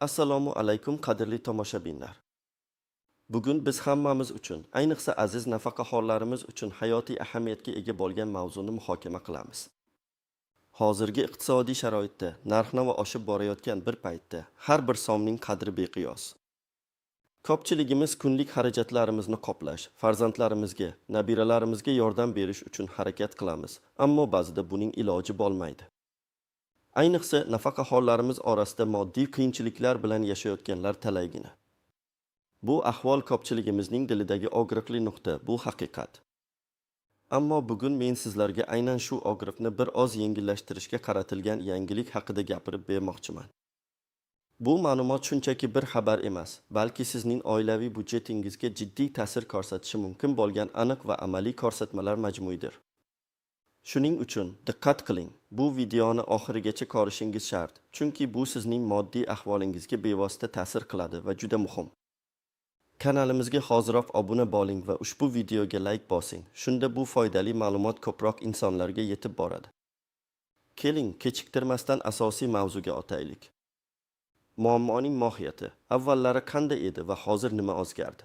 Assalomu alaykum qadrli tomoshabinlar. Bugun biz hammamiz uchun, ayniqsa aziz nafaqaxo'rlarimiz uchun hayotiy ahamiyatga ega bo'lgan mavzuni muhokama qilamiz. Hozirgi iqtisodiy sharoitda narx-navo oshib borayotgan bir paytda har bir so'mning qadri beqiyos. Ko'pchiligimiz kunlik xarajatlarimizni qoplash, farzandlarimizga, nabiralarimizga yordam berish uchun harakat qilamiz, ammo ba'zida buning iloji bo'lmaydi. Ayniqsa nafaqaxo'rlarimiz orasida moddiy qiyinchiliklar bilan yashayotganlar talaygina. Bu ahvol ko'pchiligimizning dilidagi og'riqli nuqta, bu haqiqat. Ammo bugun men sizlarga aynan shu og'riqni bir oz yengillashtirishga qaratilgan yangilik haqida gapirib bermoqchiman. Bu ma'lumot shunchaki bir xabar emas, balki sizning oilaviy budjetingizga jiddiy ta'sir ko'rsatishi mumkin bo'lgan aniq va amaliy ko'rsatmalar majmuidir. Shuning uchun diqqat qiling, bu videoni oxirigacha ko'rishingiz shart, chunki bu sizning moddiy ahvolingizga bevosita ta'sir qiladi va juda muhim. Kanalimizga hoziroq obuna bo'ling va ushbu videoga like bosing. Shunda bu foydali ma'lumot ko'proq insonlarga yetib boradi. Keling, kechiktirmasdan asosiy mavzuga o'taylik. Muammoning mohiyati. Avvallari qanday edi va hozir nima o'zgardi?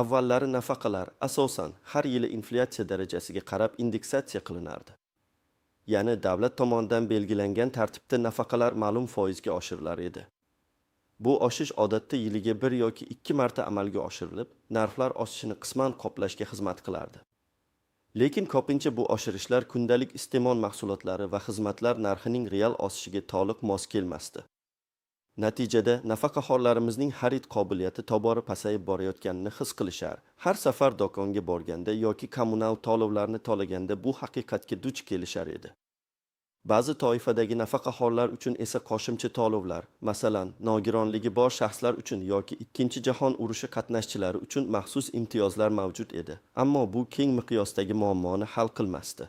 Avvallari nafaqalar asosan har yili inflyatsiya darajasiga qarab indeksatsiya qilinardi. Ya'ni davlat tomonidan belgilangan tartibda nafaqalar ma'lum foizga oshirilar edi. Bu oshish odatda yiliga 1 yoki 2 marta amalga oshirilib, narxlar oshishini qisman qoplashga xizmat qilardi. Lekin ko'pincha bu oshirishlar kundalik iste'mol mahsulotlari va xizmatlar narxining real oshishiga to'liq mos kelmasdi. Natijada nafaqaxo'rlarimizning xarid qobiliyati tobora pasayib borayotganini his qilishar. Har safar do'konga borganda yoki kommunal to'lovlarni to'laganda bu haqiqatga duch kelishar edi. Ba'zi toifadagi nafaqaxo'rlar uchun esa qo'shimcha to'lovlar, masalan, nogironligi bor shaxslar uchun yoki Ikkinchi jahon urushi qatnashchilari uchun maxsus imtiyozlar mavjud edi. Ammo bu keng miqyosdagi muammoni hal qilmasdi.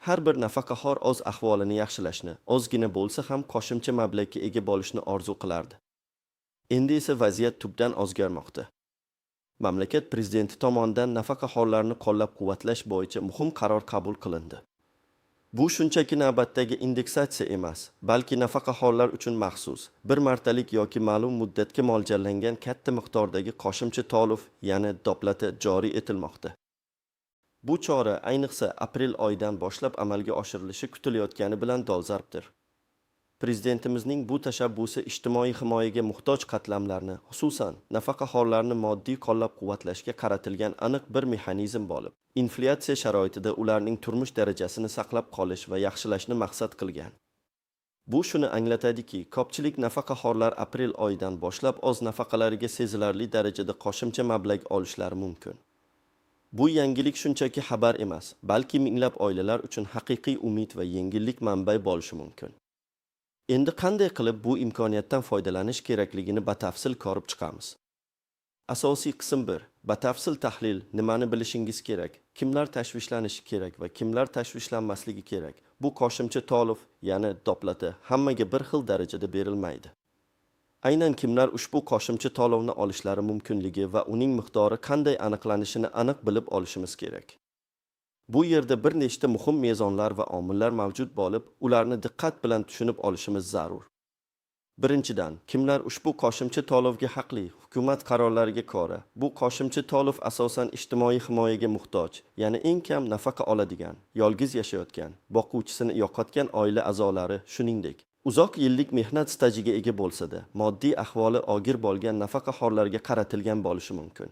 Har bir nafaqaxo'r o'z ahvolini yaxshilashni, ozgina bo'lsa ham qo'shimcha mablag'ga ega bo'lishni orzu qilardi. Endi esa vaziyat tubdan o'zgarmoqda. Mamlakat prezidenti tomonidan nafaqaxo'rlarni qo'llab-quvvatlash bo'yicha muhim qaror qabul qilindi. Bu shunchaki navbatdagi indeksatsiya emas, balki nafaqaxo'rlar uchun maxsus, bir martalik yoki ma'lum muddatga mo'ljallangan katta miqdordagi qo'shimcha to'lov, ya'ni doplata joriy etilmoqda. Bu chora ayniqsa aprel oyidan boshlab amalga oshirilishi kutilayotgani bilan dolzarbdir. Prezidentimizning bu tashabbusi ijtimoiy himoyaga muhtoj qatlamlarni, xususan nafaqaxo'rlarni moddiy qo'llab-quvvatlashga qaratilgan aniq bir mexanizm bo'lib, inflyatsiya sharoitida ularning turmush darajasini saqlab qolish va yaxshilashni maqsad qilgan. Bu shuni anglatadiki, ko'pchilik nafaqaxo'rlar aprel oyidan boshlab o'z nafaqalariga sezilarli darajada qo'shimcha mablag' olishlari mumkin. Bu yangilik shunchaki xabar emas, balki minglab oilalar uchun haqiqiy umid va yengillik manbai bo'lishi mumkin. Endi qanday qilib bu imkoniyatdan foydalanish kerakligini batafsil ko'rib chiqamiz. Asosiy qism 1. Batafsil tahlil. Nimani bilishingiz kerak? Kimlar tashvishlanishi kerak va kimlar tashvishlanmasligi kerak? Bu qo'shimcha to'lov, ya'ni doplata, hammaga bir xil darajada berilmaydi. Aynan kimlar ushbu qo'shimcha to'lovni olishlari mumkinligi va uning miqdori qanday aniqlanishini aniq bilib olishimiz kerak. Bu yerda bir nechta muhim mezonlar va omillar mavjud bo'lib, ularni diqqat bilan tushunib olishimiz zarur. Birinchidan, kimlar ushbu qo'shimcha to'lovga haqli? Hukumat qarorlariga ko'ra, bu qo'shimcha to'lov asosan ijtimoiy himoyaga muhtoj, ya'ni eng kam nafaqa oladigan, yolg'iz yashayotgan, boquvchisini yo'qotgan oila a'zolari, shuningdek, uzoq yillik mehnat stajiga ega bo'lsa-da, moddiy ahvoli og'ir bo'lgan nafaqaxo'rlarga qaratilgan bo'lishi mumkin.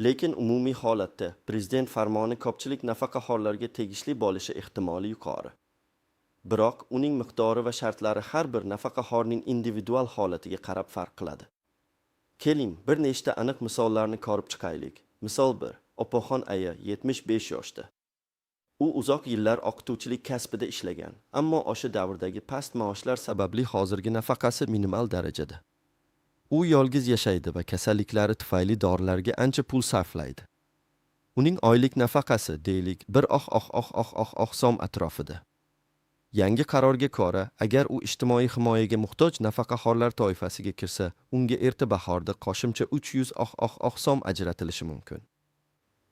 Lekin umumiy holatda prezident farmoni ko'pchilik nafaqaxo'rlarga tegishli bo'lishi ehtimoli yuqori. Biroq uning miqdori va shartlari har bir nafaqaxo'rning individual holatiga qarab farq qiladi. Keling, bir nechta aniq misollarni ko'rib chiqaylik. Misol 1. Opaxon aya 75 yoshda. U uzoq yillar o'qituvchilik kasbida ishlagan, ammo o'sha davrdagi past maoshlar sababli hozirgi nafaqasi minimal darajada. U yolg'iz yashaydi va kasalliklari tufayli dorilarga ancha pul sarflaydi. Uning oylik nafaqasi deylik 1 so'm atrofida. Yangi qarorga ko'ra, agar u ijtimoiy himoyaga muhtoj nafaqaxo'rlar toifasiga kirsa, unga erta bahorda qo'shimcha 300 so'm ajratilishi mumkin.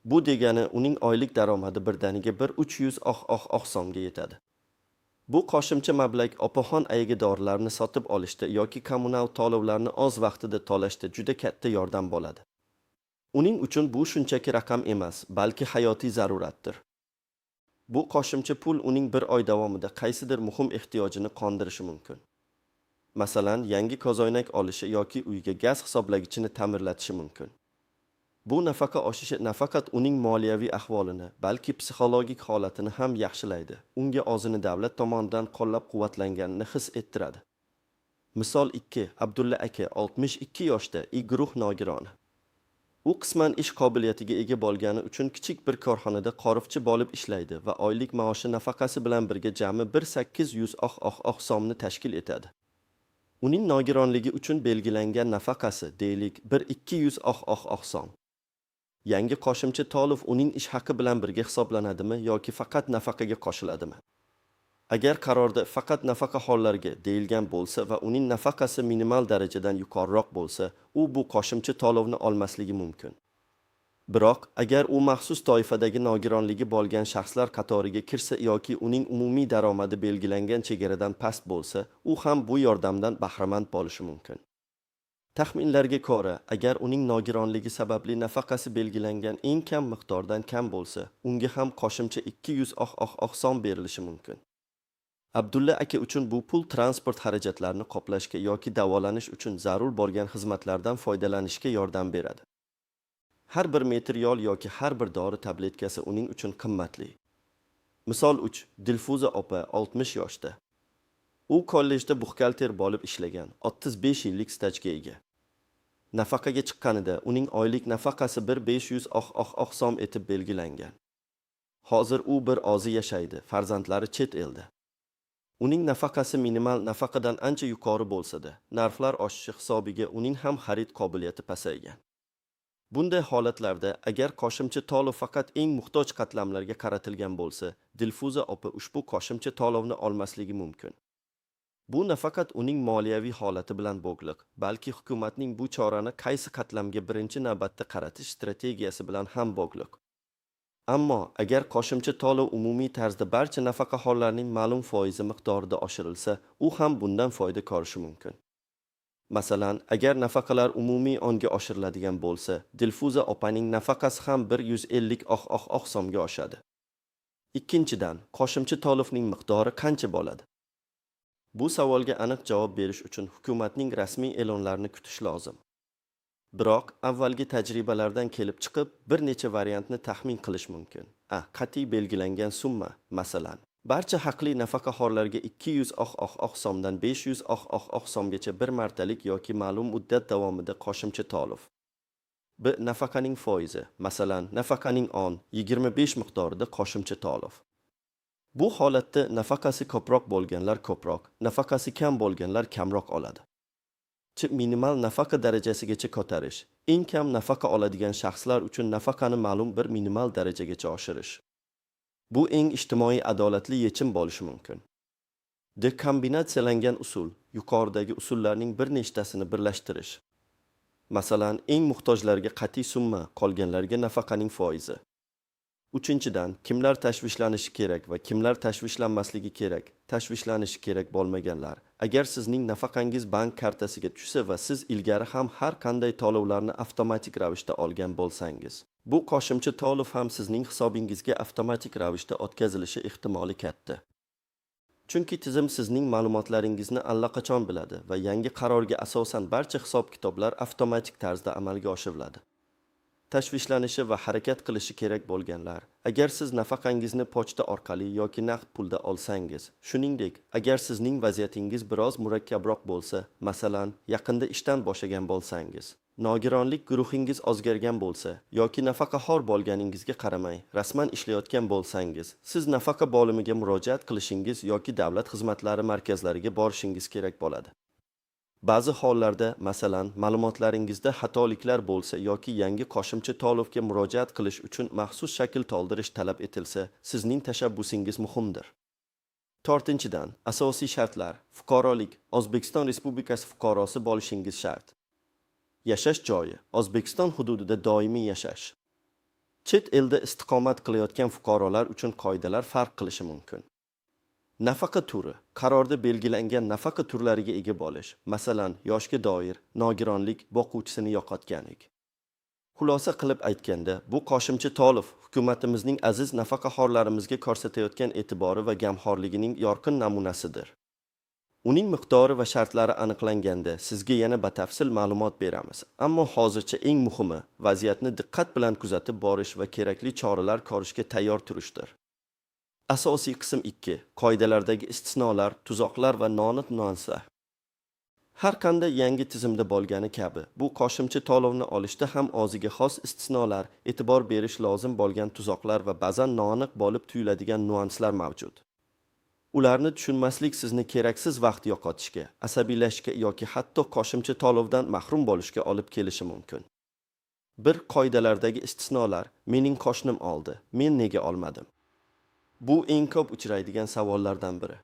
Bu degani uning oylik daromadi birdaniga 300 so'mga yetadi. Bu qo'shimcha mablag' opaxon ayg'idorlarni sotib olishda yoki kommunal to'lovlarni o'z vaqtida to'lashda juda katta yordam bo'ladi. Uning uchun bu shunchaki raqam emas, balki hayotiy zaruratdir. Bu qo'shimcha pul uning bir oy davomida qaysidir muhim ehtiyojini qondirishi mumkin. Masalan, yangi ko'zoynak olishi yoki uyga gaz hisoblagichini ta'mirlatishi mumkin. Bu nafaqa oshishi nafaqat uning moliyaviy ahvolini, balki psixologik holatini ham yaxshilaydi. Unga o'zini davlat tomonidan qo'llab-quvvatlanganini his ettiradi. Misol 2. Abdulla aka 62 yoshda, guruh nogironi. U qisman ish qobiliyatiga ega bo'lgani uchun kichik bir korxonada qorifchi bo'lib ishlaydi va oylik maoshi nafaqasi bilan birga jami 1800 so'mni tashkil etadi. Uning nogironligi uchun belgilangan nafaqasi deylik 1200 so'm. Yangi qo'shimcha to'lov uning ish haqi bilan birga hisoblanadimi yoki faqat nafaqaga qo'shiladimi? Agar qarorda faqat nafaqa hollarga deyilgan bo'lsa va uning nafaqasi minimal darajadan yuqoriroq bo'lsa, u bu qo'shimcha to'lovni olmasligi mumkin. Biroq, agar u maxsus toifadagi nogironligi bo'lgan shaxslar qatoriga kirsa yoki uning umumiy daromadi belgilangan chegaradan past bo'lsa, u ham bu yordamdan bahramand bo'lishi mumkin. Taxminlarga ko'ra, agar uning nogironligi sababli nafaqasi belgilangan eng kam miqdordan kam bo'lsa, unga ham qo'shimcha 200 so'm berilishi mumkin. Abdulla aka uchun bu pul transport xarajatlarini qoplashga yoki davolanish uchun zarur bo'lgan xizmatlardan foydalanishga yordam beradi. Har bir metr yo'l yoki har bir dori tabletkasi uning uchun qimmatli. Misol 3. Dilfuza opa 60 yoshda. U kollejda buxgalter bo'lib ishlagan, 35 yillik stajga ega. Nafaqaga chiqqanida uning oylik nafaqasi 1500 so'm etib belgilangan. Hozir u bir o'zi yashaydi, farzandlari chet elda. Uning nafaqasi minimal nafaqadan ancha yuqori bo'lsa-da, narxlar oshishi hisobiga uning ham xarid qobiliyati pasaygan. Bunday holatlarda agar qo'shimcha to'lov faqat eng muhtoj qatlamlarga qaratilgan bo'lsa, Dilfuza opa ushbu qo'shimcha to'lovni olmasligi mumkin. Bu nafaqat uning moliyaviy holati bilan bog'liq, balki hukumatning bu chorani qaysi qatlamga birinchi navbatda qaratish strategiyasi bilan ham bog'liq. Ammo agar qo'shimcha to'lov umumiy tarzda barcha nafaqa hollarining ma'lum foizi miqdorida oshirilsa, u ham bundan foyda ko'rishi mumkin. Masalan, agar nafaqalar umumiy onga oshiriladigan bo'lsa, Dilfuza opaning nafaqasi ham 150 so'mga oshadi. Ikkinchidan, qo'shimcha to'lovning miqdori qancha bo'ladi? Bu savolga aniq javob berish uchun hukumatning rasmiy e'lonlarini kutish lozim. Biroq avvalgi tajribalardan kelib chiqib, bir necha variantni taxmin qilish mumkin. Qat'iy belgilangan summa, masalan, barcha haqli nafaqaxo'rlarga 200 so'mdan 500 so'mgacha bir martalik yoki ma'lum muddat davomida qo'shimcha to'lov. Nafaqaning foizi, masalan, nafaqaning 25 miqdorida qo'shimcha to'lov. Bu holatda nafaqasi ko'proq bo'lganlar ko'proq, nafaqasi kam bo'lganlar kamroq oladi. Minimal nafaqa darajasigacha ko'tarish, eng kam nafaqa oladigan shaxslar uchun nafaqani ma'lum bir minimal darajagacha oshirish. Bu eng ijtimoiy adolatli yechim bo'lishi mumkin. Dekombinatsiyalangan usul, yuqoridagi usullarning bir nechtasini birlashtirish. Masalan, eng muhtojlarga qat'iy summa, qolganlarga nafaqaning foizi. Uchinchidan, kimlar tashvishlanishi kerak va kimlar tashvishlanmasligi kerak, tashvishlanishi kerak bo'lmaganlar. Agar sizning nafaqangiz bank kartasiga tushsa va siz ilgari ham har qanday to'lovlarni avtomatik ravishda olgan bo'lsangiz, bu qo'shimcha to'lov ham sizning hisobingizga avtomatik ravishda o'tkazilishi ehtimoli katta. Chunki tizim sizning ma'lumotlaringizni allaqachon biladi va yangi qarorga asosan barcha hisob-kitoblar avtomatik tarzda amalga oshiriladi. Tashvishlanishi va harakat qilishi kerak bo'lganlar, agar siz nafaqangizni pochta orqali yoki naqd pulda olsangiz, shuningdek, agar sizning vaziyatingiz biroz murakkabroq bo'lsa, masalan, yaqinda ishdan bo'shagan bo'lsangiz, nogironlik guruhingiz o'zgargan bo'lsa yoki nafaqaxo'r bo'lganingizga qaramay, rasman ishlayotgan bo'lsangiz, siz nafaqa bo'limiga murojaat qilishingiz yoki davlat xizmatlari markazlariga borishingiz kerak bo'ladi. Ba'zi hollarda, masalan, ma'lumotlaringizda xatoliklar bo'lsa yoki yangi qo'shimcha to'lovga murojaat qilish uchun maxsus shakl to'ldirish talab etilsa, sizning tashabbusingiz muhimdir. 4-dan, asosiy shartlar: fuqarolik, O'zbekiston Respublikasi fuqarosi bo'lishingiz shart. Yashash joyi, O'zbekiston hududida doimiy yashash. Chet elda istiqomat qilayotgan fuqarolar uchun qoidalar farq qilishi mumkin. Nafaqa turi qarorda belgilangan nafaqa turlariga ega bo'lish, masalan, yoshga doir, nogironlik, boquvchisini yo'qotganlik. Xulosa qilib aytganda, bu qo'shimcha to'lov hukumatimizning aziz nafaqaxo'rlarimizga ko'rsatayotgan e'tibori va gamxo'rligining yorqin namunasidir. Uning miqdori va shartlari aniqlanganda sizga yana batafsil ma'lumot beramiz. Ammo hozircha eng muhimi vaziyatni diqqat bilan kuzatib borish va kerakli choralar ko'rishga tayyor turishdir. Asosiy qism 2. Qoidalardagi istisnolar, tuzoqlar va noaniq nuanslar. Har qanday yangi tizimda bo'lgani kabi, bu qo'shimcha to'lovni olishda ham o'ziga xos istisnolar, e'tibor berish lozim bo'lgan tuzoqlar va ba'zan noaniq bo'lib tuyuladigan nuanslar mavjud. Ularni tushunmaslik sizni keraksiz vaqt yo'qotishga, asabiylashishga yoki hatto qo'shimcha to'lovdan mahrum bo'lishga olib kelishi mumkin. Bir qoidalardagi istisnolar, mening qo'shnim oldi, men nega olmadim? Bu eng ko'p uchraydigan savollardan biri.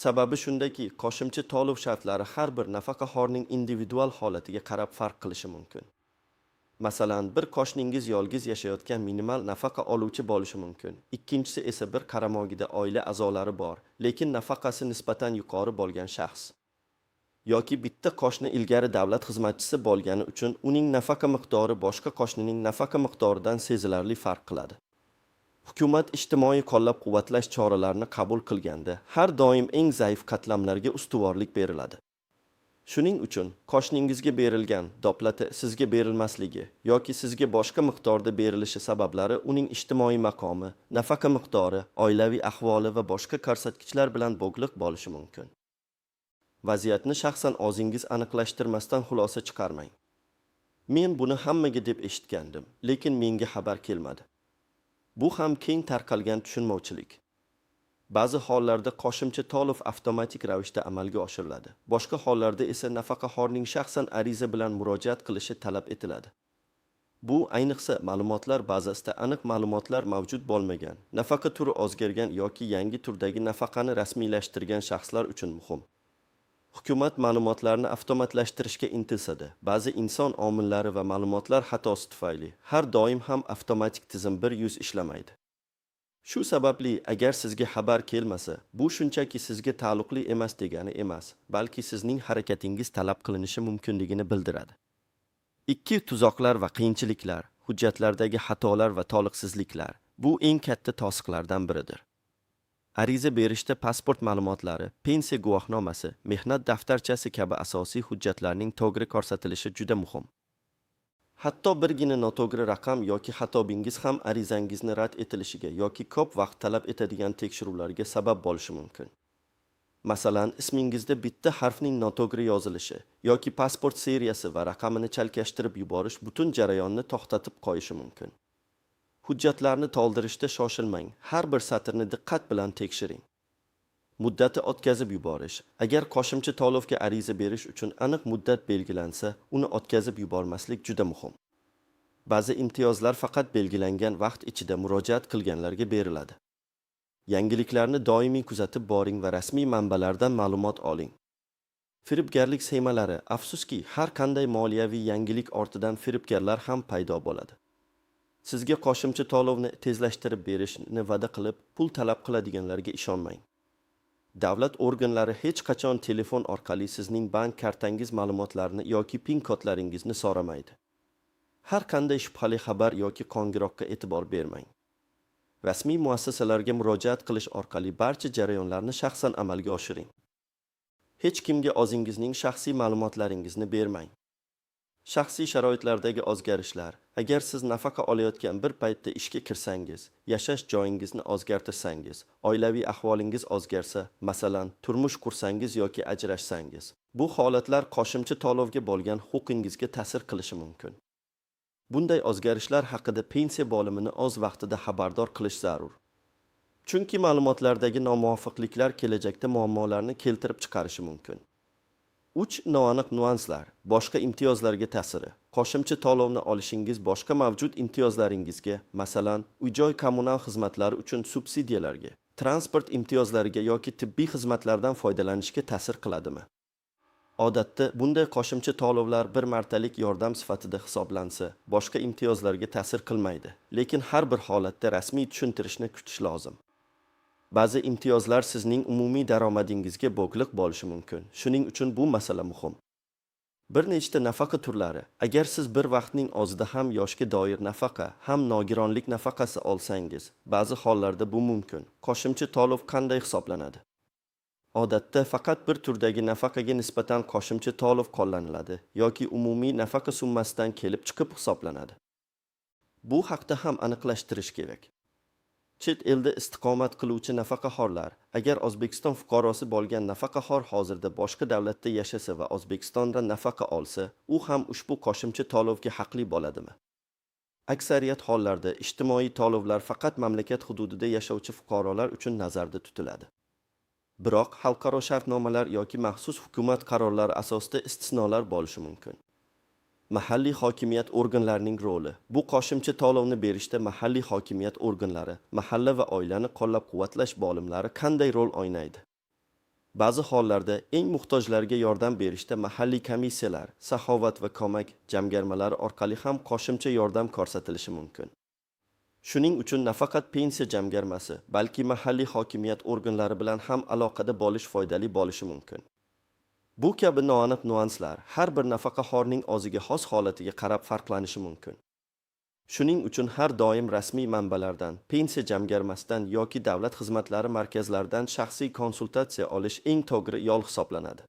Sababi shundaki, qo'shimcha to'lov shartlari har bir nafaqaxo'rning individual holatiga qarab farq qilishi mumkin. Masalan, bir qo'shningiz yolg'iz yashayotgan minimal nafaqa oluvchi bo'lishi mumkin. Ikkinchisi esa bir qaramog'ida oila a'zolari bor, lekin nafaqasi nisbatan yuqori bo'lgan shaxs. Yoki bitta qo'shni ilgari davlat xizmatchisi bo'lgani uchun uning nafaqa miqdori boshqa qo'shnining nafaqa miqdoridan sezilarli farq qiladi. Hukumat ijtimoiy qo'llab-quvvatlash choralarini qabul qilganda har doim eng zaif qatlamlarga ustuvorlik beriladi. Shuning uchun qo'shningizga berilgan doplati sizga berilmasligi yoki sizga boshqa miqdorda berilishi sabablari uning ijtimoiy maqomi, nafaqa miqdori, oilaviy ahvoli va boshqa ko'rsatkichlar bilan bog'liq bo'lishi mumkin. Vaziyatni shaxsan o'zingiz aniqlashtirmasdan xulosa chiqarmang. Men buni hammaga deb eshitgandim, lekin menga xabar kelmadi. Bu ham keng tarqalgan tushunmovchilik. Ba'zi hollarda qo'shimcha to'lov avtomatik ravishda amalga oshiriladi. Boshqa hollarda esa nafaqaxo'rning shaxsan ariza bilan murojaat qilishi talab etiladi. Bu ayniqsa ma'lumotlar bazasida aniq ma'lumotlar mavjud bo'lmagan, nafaqa turi o'zgargan yoki yangi turdagi nafaqani rasmiylashtirgan shaxslar uchun muhim. Hukumat ma'lumotlarni avtomatlashtirishga intilsa-da, ba'zi inson omillari va ma'lumotlar xatosi tufayli har doim ham avtomatik tizim 100 ishlamaydi. Shu sababli agar sizga xabar kelmasa, bu shunchaki sizga taalluqli emas degani emas, balki sizning harakatingiz talab qilinishi mumkinligini bildiradi. Ikki tuzoqlar va qiyinchiliklar, hujjatlardagi xatolar va to'liqsizliklar bu eng katta to'siqlardan biridir. Ariza berishda pasport ma'lumotlari, pensiya guvohnomasi, mehnat daftarchasi kabi asosiy hujjatlarning to'g'ri ko'rsatilishi juda muhim. Hatto birgina noto'g'ri raqam yoki xatobingiz ham arizangizni rad etilishiga yoki ko'p vaqt talab etadigan tekshiruvlarga sabab bo'lishi mumkin. Masalan, ismingizda bitta harfning noto'g'ri yozilishi yoki pasport seriyasi va raqamini chalkashtirib yuborish butun jarayonni to'xtatib qo'yishi mumkin. Hujjatlarni to'ldirishda shoshilmang, har bir satrni diqqat bilan tekshiring. Muddati o'tkazib yuborish. Agar qo'shimcha to'lovga ariza berish uchun aniq muddat belgilansa, uni o'tkazib yubormaslik juda muhim. Ba'zi imtiyozlar faqat belgilangan vaqt ichida murojaat qilganlarga beriladi. Yangiliklarni doimiy kuzatib boring va rasmiy manbalardan ma'lumot oling. Firibgarlik semalari, afsuski, har qanday moliyaviy yangilik ortidan firibgarlar ham paydo bo'ladi. Sizga qo'shimcha to'lovni tezlashtirib berishni va'da qilib, pul talab qiladiganlarga ishonmang. Davlat organlari hech qachon telefon orqali sizning bank kartangiz ma'lumotlarini yoki PIN kodlaringizni so'ramaydi. Har qanday shubhali xabar yoki qo'ng'iroqqa e'tibor bermang. Rasmiy muassasalarga murojaat qilish orqali barcha jarayonlarni shaxsan amalga oshiring. Hech kimga o'zingizning shaxsiy ma'lumotlaringizni bermang. Shaxsiy sharoitlardagi o'zgarishlar. Agar siz nafaqa olayotgan bir paytda ishga kirsangiz, yashash joyingizni o'zgartirsangiz, oilaviy ahvolingiz o'zgarsa, masalan, turmush qursangiz yoki ajrashsangiz, bu holatlar qo'shimcha to'lovga bo'lgan huquqingizga ta'sir qilishi mumkin. Bunday o'zgarishlar haqida pensiya bo'limini o'z vaqtida xabardor qilish zarur. Chunki ma'lumotlardagi nomuvofiqliklar kelajakda muammolarni keltirib chiqarishi mumkin. 3 noaniq nuanslar, boshqa imtiyozlarga ta'siri. Qo'shimcha to'lovni olishingiz boshqa mavjud imtiyozlaringizga, masalan, uy-joy kommunal xizmatlari uchun subsidiyalarga, transport imtiyozlariga yoki tibbiy xizmatlardan foydalanishga ta'sir qiladimi? Odatda bunday qo'shimcha to'lovlar bir martalik yordam sifatida hisoblansa, boshqa imtiyozlarga ta'sir qilmaydi, lekin har bir holatda rasmiy tushuntirishni kutish lozim. Ba'zi imtiyozlar sizning umumiy daromadingizga bog'liq bo'lishi mumkin. Shuning uchun bu masala muhim. Bir nechta nafaqa turlari. Agar siz bir vaqtning o'zida ham yoshga doir nafaqa, ham nogironlik nafaqasi olsangiz, ba'zi hollarda bu mumkin. Qo'shimcha to'lov qanday hisoblanadi? Odatda faqat bir turdagi nafaqaga nisbatan qo'shimcha to'lov qo'llaniladi yoki umumiy nafaqa summasidan kelib chiqib hisoblanadi. Bu haqda ham aniqlashtirish kerak. Chet elda istiqomat qiluvchi nafaqaxo'rlar, agar O'zbekiston fuqarosi bo'lgan nafaqaxo'r hozirda boshqa davlatda yashasa va O'zbekistonda nafaqa olsa, u ham ushbu qo'shimcha to'lovga haqli bo'ladimi? Aksariyat hollarda ijtimoiy to'lovlar faqat mamlakat hududida yashovchi fuqarolar uchun nazarda tutiladi. Biroq xalqaro shartnomalar yoki maxsus hukumat qarorlari asosida istisnolar bo'lishi mumkin. Mahalliy hokimiyat organlarining roli. Bu qo'shimcha to'lovni berishda mahalliy hokimiyat organlari, mahalla va oilani qo'llab-quvvatlash bo'limlari qanday rol o'ynaydi? Ba'zi hollarda eng muhtojlarga yordam berishda mahalliy komissiyalar, saxovat va ko'mak jamg'armalari orqali ham qo'shimcha yordam ko'rsatilishi mumkin. Shuning uchun nafaqat pensiya jamg'armasi, balki mahalliy hokimiyat organlari bilan ham aloqada bo'lish foydali bo'lishi mumkin. Bu kabi noaniq nuanslar har bir nafaqaxo'rning o'ziga xos holatiga qarab farqlanishi mumkin. Shuning uchun har doim rasmiy manbalardan, pensiya jamg'armasidan yoki davlat xizmatlari markazlaridan shaxsiy konsultatsiya olish eng to'g'ri yo'l hisoblanadi.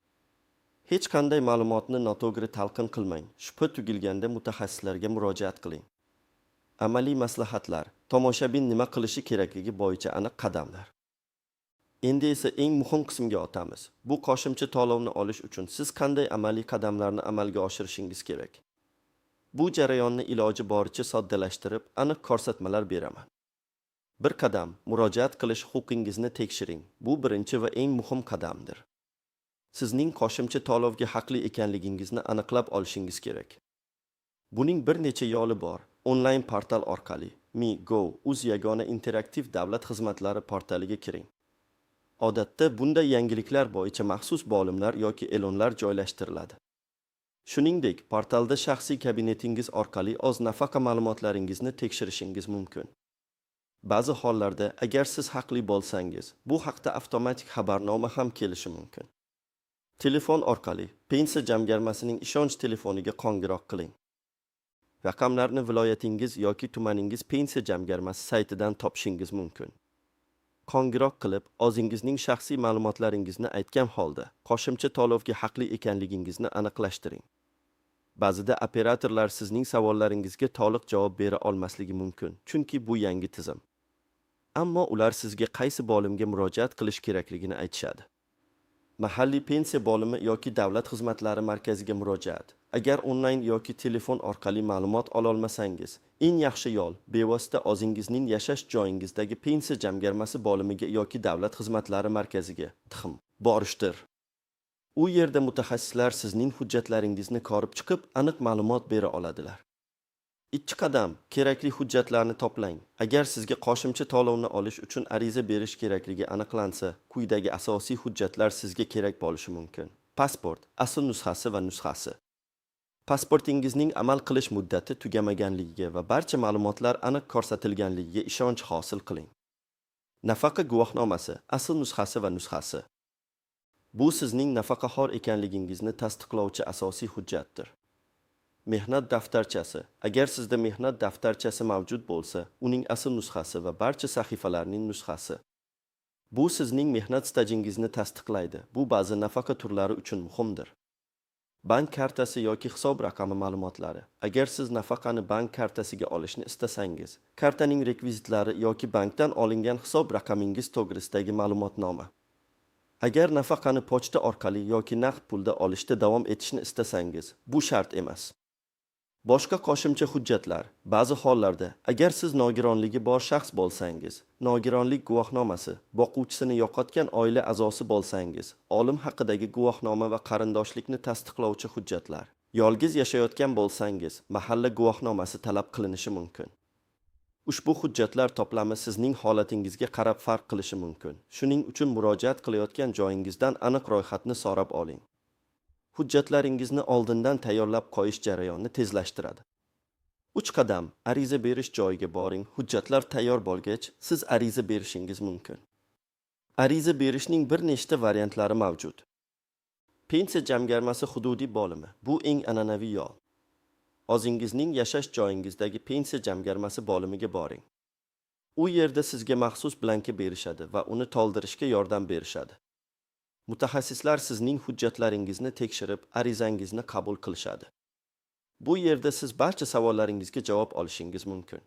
Hech qanday ma'lumotni noto'g'ri talqin qilmang. Shubha tugilganda mutaxassislarga murojaat qiling. Amaliy maslahatlar, tomoshabin nima qilishi kerakligi bo'yicha aniq qadamlar. Endi esa eng muhim qismga o'tamiz. Bu qo'shimcha to'lovni olish uchun siz qanday amaliy qadamlarni amalga oshirishingiz kerak? Bu jarayonni iloji boricha soddalashtirib, aniq ko'rsatmalar beraman. Bir qadam, murojaat qilish huquqingizni tekshiring. Bu birinchi va eng muhim qadamdir. Sizning qo'shimcha to'lovga haqli ekanligingizni aniqlab olishingiz kerak. Buning bir necha yo'li bor. Onlayn portal orqali Mi.Go uz yagona interaktiv davlat xizmatlari portaliga kiring. Odatda bunday yangiliklar bo'yicha maxsus bo'limlar yoki e'lonlar joylashtiriladi. Shuningdek, portalda shaxsiy kabinetingiz orqali o'z nafaqa ma'lumotlaringizni tekshirishingiz mumkin. Ba'zi hollarda, agar siz haqli bo'lsangiz, bu haqda avtomatik xabarnoma ham kelishi mumkin. Telefon orqali pensiya jamg'armasining ishonch telefoniga qo'ng'iroq qiling. Raqamlarni viloyatingiz yoki tumaningiz pensiya jamg'armasi saytidan topishingiz mumkin. Qo'ng'iroq qilib, o'zingizning shaxsiy ma'lumotlaringizni aytgan holda, qo'shimcha to'lovga haqli ekanligingizni aniqlashtiring. Ba'zida operatorlar sizning savollaringizga to'liq javob bera olmasligi mumkin, chunki bu yangi tizim. Ammo ular sizga qaysi bo'limga murojaat qilish kerakligini aytishadi. Mahalliy pensiya bo'limi yoki davlat xizmatlari markaziga murojaat. Agar onlayn yoki telefon orqali ma'lumot ola olmasangiz, eng yaxshi yo'l bevosita o'zingizning yashash joyingizdagi pensiya jamg'armasi bo'limiga yoki davlat xizmatlari markaziga borishdir. U yerda mutaxassislar sizning hujjatlaringizni ko'rib chiqib, aniq ma'lumot bera oladilar. Ikkinchi qadam, kerakli hujjatlarni to'plang. Agar sizga qo'shimcha to'lovni olish uchun ariza berish kerakligi aniqlansa, quyidagi asosiy hujjatlar sizga kerak bo'lishi mumkin. Pasport, asl nusxasi va nusxasi. Pasportingizning amal qilish muddati tugamaganligiga va barcha ma'lumotlar aniq ko'rsatilganligiga ishonch hosil qiling. Nafaqa guvohnomasi, asl nusxasi va nusxasi. Bu sizning nafaqaxo'r ekanligingizni tasdiqlovchi asosiy hujjatdir. Mehnat daftarchasi. Agar sizda mehnat daftarchasi mavjud bo'lsa, uning asl nusxasi va barcha sahifalarning nusxasi. Bu sizning mehnat stajingizni tasdiqlaydi. Bu ba'zi nafaqa turlari uchun muhimdir. Bank kartasi yoki hisob raqami ma'lumotlari. Agar siz nafaqani bank kartasiga olishni istasangiz, kartaning rekvizitlari yoki bankdan olingan hisob raqamingiz to'g'risidagi ma'lumotnoma. Agar nafaqani pochta orqali yoki naqd pulda olishda davom etishni istasangiz, bu shart emas. Boshqa qo'shimcha hujjatlar. Ba'zi hollarda, agar siz nogironligi bor shaxs bo'lsangiz, nogironlik guvohnomasi, boquvchisini yo'qotgan oila a'zosi bo'lsangiz, olim haqidagi guvohnoma va qarindoshlikni tasdiqlovchi hujjatlar. Yolg'iz yashayotgan bo'lsangiz, mahalla guvohnomasi talab qilinishi mumkin. Ushbu hujjatlar to'plami sizning holatingizga qarab farq qilishi mumkin. Shuning uchun murojaat qilayotgan joyingizdan aniq ro'yxatni so'rab oling. Hujjatlaringizni oldindan tayyorlab qo'yish jarayonni tezlashtiradi. 3 qadam, ariza berish joyiga boring. Hujjatlar tayyor bo'lgach, siz ariza berishingiz mumkin. Ariza berishning bir nechta variantlari mavjud. Pensiya jamg'armasi hududiy bo'limi bu eng an'anaviy yo'l. O'zingizning yashash joyingizdagi pensiya jamg'armasi bo'limiga boring. U yerda sizga maxsus blanka berishadi va uni to'ldirishga yordam berishadi. Mutaxassislar sizning hujjatlaringizni tekshirib, arizangizni qabul qilishadi. Bu yerda siz barcha savollaringizga javob olishingiz mumkin.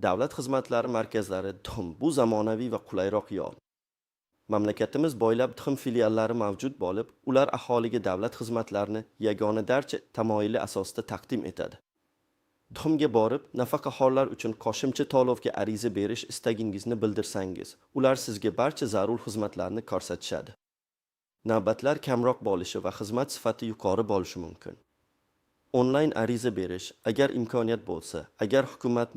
Davlat xizmatlari markazlari bu zamonaviy va qulayroq yo'l. Mamlakatimiz bo'ylab TXM filiallari mavjud bo'lib, ular aholiga davlat xizmatlarini yagona darcha tamoyili asosida taqdim etadi. TXMga borib, nafaqaxo'rlar uchun qo'shimcha to'lovga ariza berish istagingizni bildirsangiz, ular sizga barcha zarur xizmatlarni ko'rsatishadi. Navbatlar kamroq bo'lishi va xizmat sifati yuqori bo'lishi mumkin. Onlayn ariza berish, agar imkoniyat bo'lsa, agar hukumat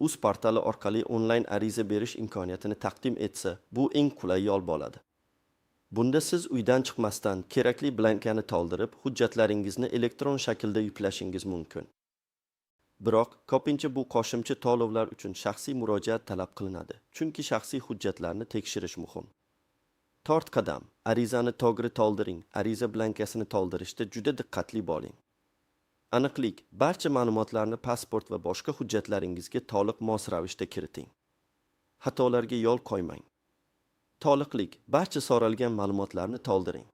uz portali orqali onlayn ariza berish imkoniyatini taqdim etsa, bu eng qulay yo'l bo'ladi. Bunda siz uydan chiqmasdan kerakli blankani to'ldirib, hujjatlaringizni elektron shaklda yuklashingiz mumkin. Biroq, ko'pincha bu qo'shimcha to'lovlar uchun shaxsiy murojaat talab qilinadi, chunki shaxsiy hujjatlarni tekshirish muhim. 4 qadam. Arizani to'g'ri to'ldiring. Ariza blankasini to'ldirishda juda diqqatli bo'ling. Aniqlik, barcha ma'lumotlarni pasport va boshqa hujjatlaringizga to'liq mos ravishda kiriting. Xatolarga yo'l qo'ymang. To'liqlik, barcha so'ralgan ma'lumotlarni to'ldiring.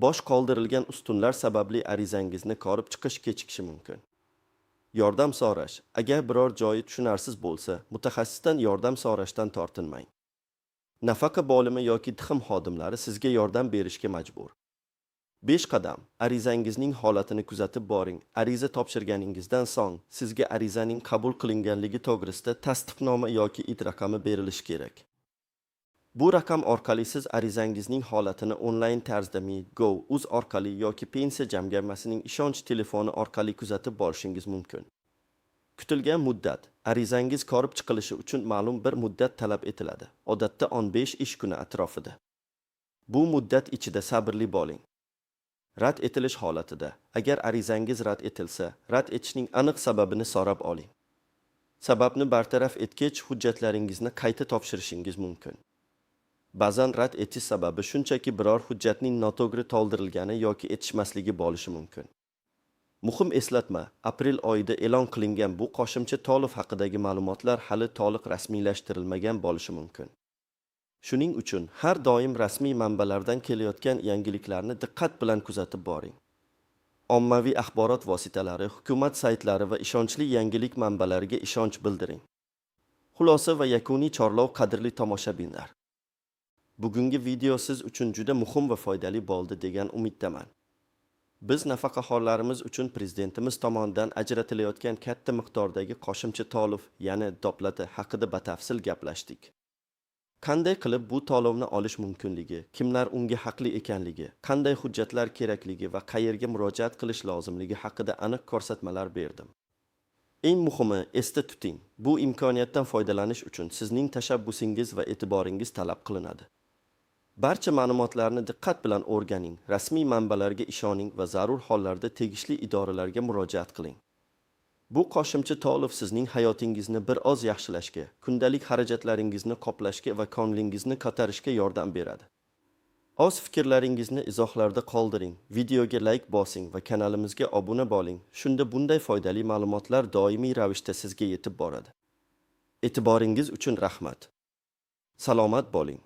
Bosh qoldirilgan ustunlar sababli arizangizni ko'rib chiqish kechikishi mumkin. Yordam so'rash, agar biror joyi tushunarsiz bo'lsa, mutaxassisdan yordam so'rashdan tortinmang. Nafaqa bo'limi yoki TXM xodimlari sizga yordam berishga majbur. 5 qadam. Arizangizning holatini kuzatib boring. Ariza topshirganingizdan so'ng sizga arizaning qabul qilinganligi to'g'risida tasdiqnoma yoki IT raqami berilishi kerak. Bu raqam orqali siz arizangizning holatini onlayn tarzda uz orqali yoki pensiya jamg'armasining ishonch telefoni orqali kuzatib borishingiz mumkin. Kutilgan muddat. Arizangiz ko'rib chiqilishi uchun ma'lum bir muddat talab etiladi. Odatda 15 ish kuni atrofida. Bu muddat ichida sabrli bo'ling. Rad etilish holatida, agar arizangiz rad etilsa, rad etishning aniq sababini so'rab oling. Sababni bartaraf etgach, hujjatlaringizni qayta topshirishingiz mumkin. Ba'zan rad etish sababi shunchaki biror hujjatning noto'g'ri to'ldirilgani yoki etishmasligi bo'lishi mumkin. Muhim eslatma, aprel oyida e'lon qilingan bu qo'shimcha to'lov haqidagi ma'lumotlar hali to'liq rasmiylashtirilmagan bo'lishi mumkin. Shuning uchun har doim rasmiy manbalardan kelayotgan yangiliklarni diqqat bilan kuzatib boring. Ommaviy axborot vositalari, hukumat saytlari va ishonchli yangilik manbalariga ishonch bildiring. Xulosa va yakuniy chorlov qadrli tomoshabinlar. Bugungi video siz uchun juda muhim va foydali bo'ldi degan umiddaman. Biz nafaqaxo'rlarimiz uchun prezidentimiz tomonidan ajratilayotgan katta miqdordagi qo'shimcha to'lov, ya'ni doplata haqida batafsil gaplashdik. Qanday qilib bu to'lovni olish mumkinligi, kimlar unga haqli ekanligi, qanday hujjatlar kerakligi va qayerga murojaat qilish lozimligi haqida aniq ko'rsatmalar berdim. Eng muhimi, esda tuting, bu imkoniyatdan foydalanish uchun sizning tashabbusingiz va e'tiboringiz talab qilinadi. Barcha ma'lumotlarni diqqat bilan o'rganing, rasmiy manbalarga ishoning va zarur hollarda tegishli idoralarga murojaat qiling. Bu qo'shimcha to'lov sizning hayotingizni bir oz yaxshilashga, kundalik xarajatlaringizni qoplashga va ko'nglingizni ko'tarishga yordam beradi. O'z fikrlaringizni izohlarda qoldiring, videoga like bosing va kanalimizga obuna bo'ling. Shunda bunday foydali ma'lumotlar doimiy ravishda sizga yetib boradi. E'tiboringiz uchun rahmat. Salomat bo'ling.